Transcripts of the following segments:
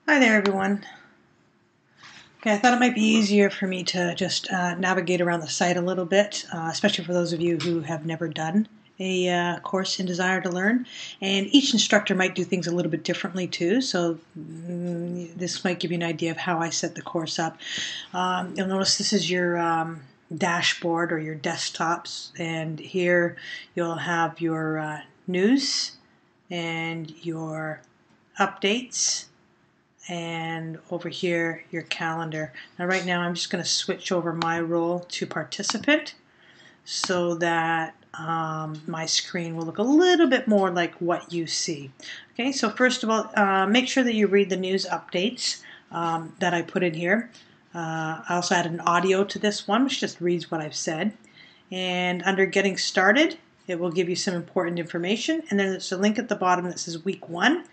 Hi there, everyone. Okay, I thought it might be easier for me to just navigate around the site a little bit, especially for those of you who have never done a course in Desire to Learn. And each instructor might do things a little bit differently too, so this might give you an idea of how I set the course up. You'll notice this is your dashboard or your desktops, and here you'll have your news and your updates, and over here your calendar. Now right now I'm just going to switch over my role to participant so that my screen will look a little bit more like what you see. Okay, so first of all, make sure that you read the news updates that I put in here. I also added an audio to this one, which just reads what I've said. And under Getting Started, it will give you some important information. And then there's a link at the bottom that says Week 1.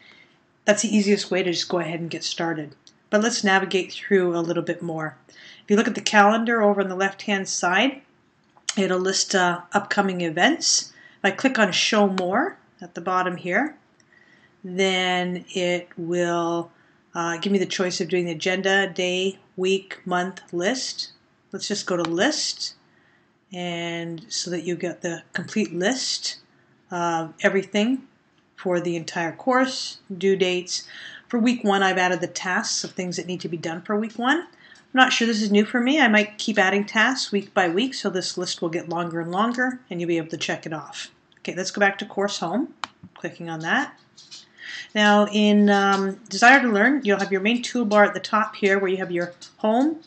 That's the easiest way to just go ahead and get started. But let's navigate through a little bit more. If you look at the calendar over on the left-hand side, it'll list upcoming events. If I click on Show More at the bottom here, then it will give me the choice of doing the agenda, day, week, month, list. Let's just go to List, and so that you get the complete list of everything for the entire course, due dates. For week 1, I've added the tasks of things that need to be done for week 1. I'm not sure this is new for me. I might keep adding tasks week by week, so this list will get longer and longer, and you'll be able to check it off. Okay, let's go back to Course Home, clicking on that. Now in Desire to Learn, you'll have your main toolbar at the top here where you have your Home,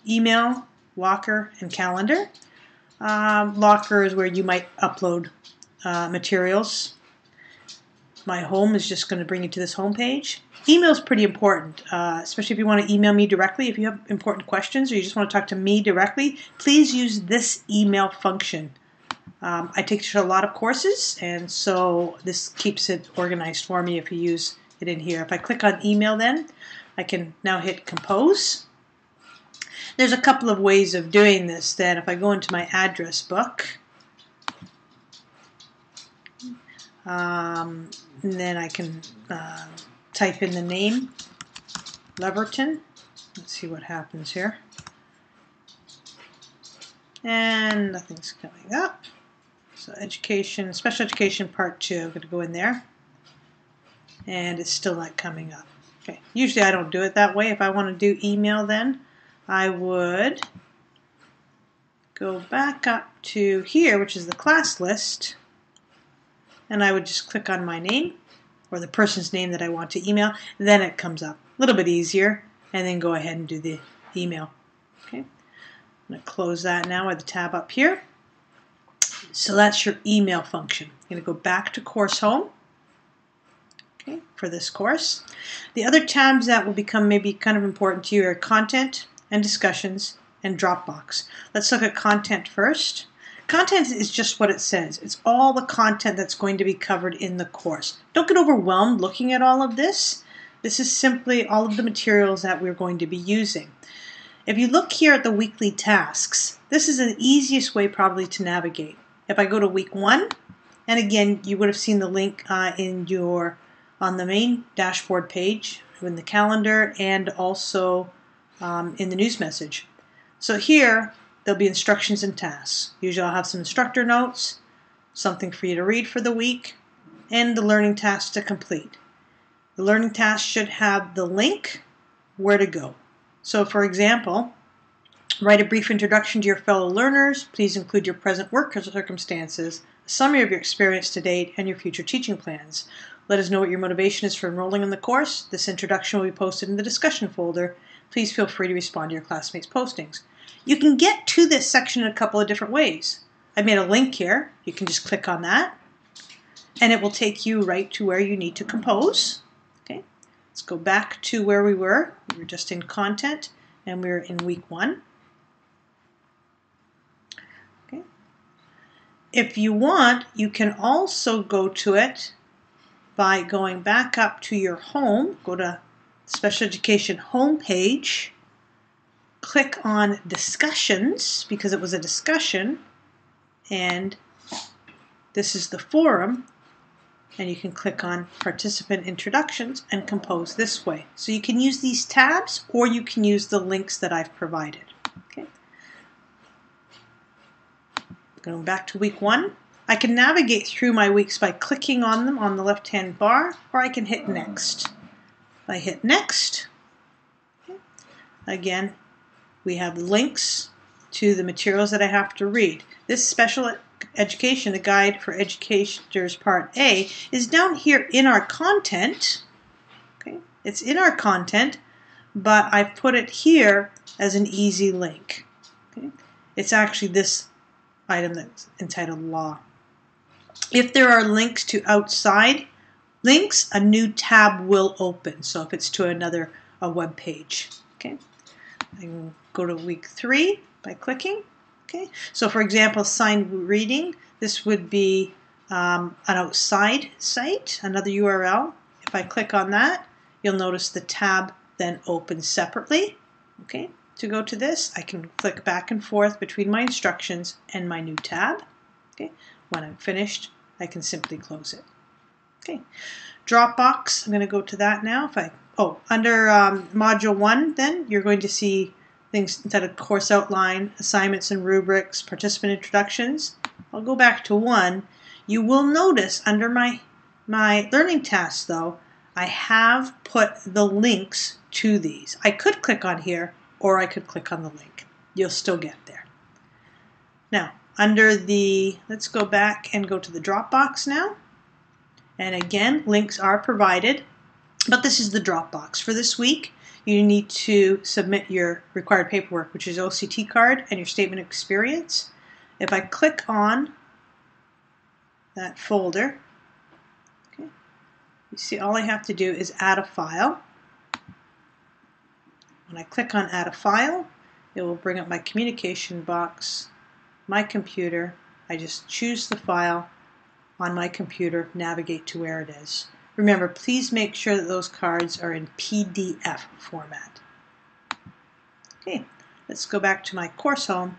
Email, Locker, and Calendar. Locker is where you might upload materials. My home is just going to bring you to this home page. Email is pretty important, especially if you want to email me directly. If you have important questions or you just want to talk to me directly, please use this email function. I take a lot of courses, and so this keeps it organized for me if you use it in here. If I click on email, then I can now hit compose. There's a couple of ways of doing this. Then if I go into my address book, and then I can type in the name, Leverton. Let's see what happens here. And nothing's coming up. So education, special education part 2, I'm going to go in there. And it's still not coming up. Okay, usually I don't do it that way. If I want to do email, then I would go back up to here, which is the class list, and I would just click on my name or the person's name that I want to email. Then it comes up. A little bit easier, and then go ahead and do the email. Okay, I'm going to close that now with the tab up here. So that's your email function. I'm going to go back to Course Home, okay, for this course. The other tabs that will become maybe kind of important to you are Content and Discussions and Dropbox. Let's look at Content first. Content is just what it says. It's all the content that's going to be covered in the course. Don't get overwhelmed looking at all of this. This is simply all of the materials that we're going to be using. If you look here at the weekly tasks, this is the easiest way probably to navigate. If I go to week 1, and again, you would have seen the link on the main dashboard page, in the calendar, and also in the news message. So here, there'll be instructions and tasks. Usually I'll have some instructor notes, something for you to read for the week, and the learning tasks to complete. The learning tasks should have the link where to go. So for example, write a brief introduction to your fellow learners. Please include your present work circumstances, a summary of your experience to date, and your future teaching plans. Let us know what your motivation is for enrolling in the course. This introduction will be posted in the discussion folder. Please feel free to respond to your classmates' postings. You can get to this section in a couple of different ways. I made a link here. You can just click on that, and it will take you right to where you need to compose. Okay, let's go back to where we were. We were just in Content, and we were in week 1. Okay. If you want, you can also go to it by going back up to your home. Go to Special Education homepage. Click on Discussions, because it was a discussion, and this is the forum. and you can click on Participant Introductions and compose this way. So you can use these tabs, or you can use the links that I've provided. Okay. Going back to week 1, I can navigate through my weeks by clicking on them on the left-hand bar, or I can hit Next. If I hit Next, okay, again, we have links to the materials that I have to read. This special education, the Guide for Educators Part A, is down here in our content. Okay, it's in our content, but I've put it here as an easy link. Okay, it's actually this item that's entitled Law. If there are links to outside links, a new tab will open. So if it's to another web page, okay. I can go to week 3 by clicking. Okay, so for example, assigned reading, this would be an outside site, another URL. If I click on that, you'll notice the tab then opens separately. Okay, to go to this, I can click back and forth between my instructions and my new tab. Okay, when I'm finished, I can simply close it. Okay, Dropbox, I'm going to go to that now. If I under Module 1, then you're going to see things entitled Course Outline, Assignments and Rubrics, Participant Introductions. I'll go back to 1. You will notice under my learning tasks, though, I have put the links to these. I could click on here, or I could click on the link. You'll still get there. Now, under the, let's go back and go to the Dropbox now. And again, links are provided, but this is the Dropbox. For this week, you need to submit your required paperwork, which is OCT card and your statement of experience. If I click on that folder, okay, you see all I have to do is add a file. When I click on Add a File, it will bring up my communication box, my computer. I just choose the file on my computer, navigate to where it is. Remember, please make sure that those cards are in PDF format. Okay, let's go back to my course home.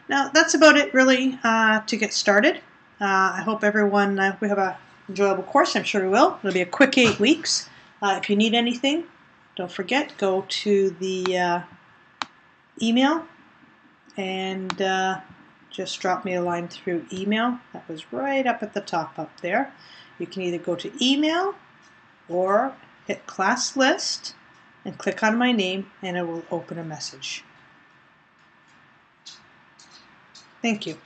Now, that's about it really to get started. I hope everyone, we have an enjoyable course. I'm sure we will. It'll be a quick 8 weeks. If you need anything, don't forget, go to the email and just drop me a line through email. That was right up at the top up there. You can either go to email or hit class list and click on my name, and it will open a message. Thank you.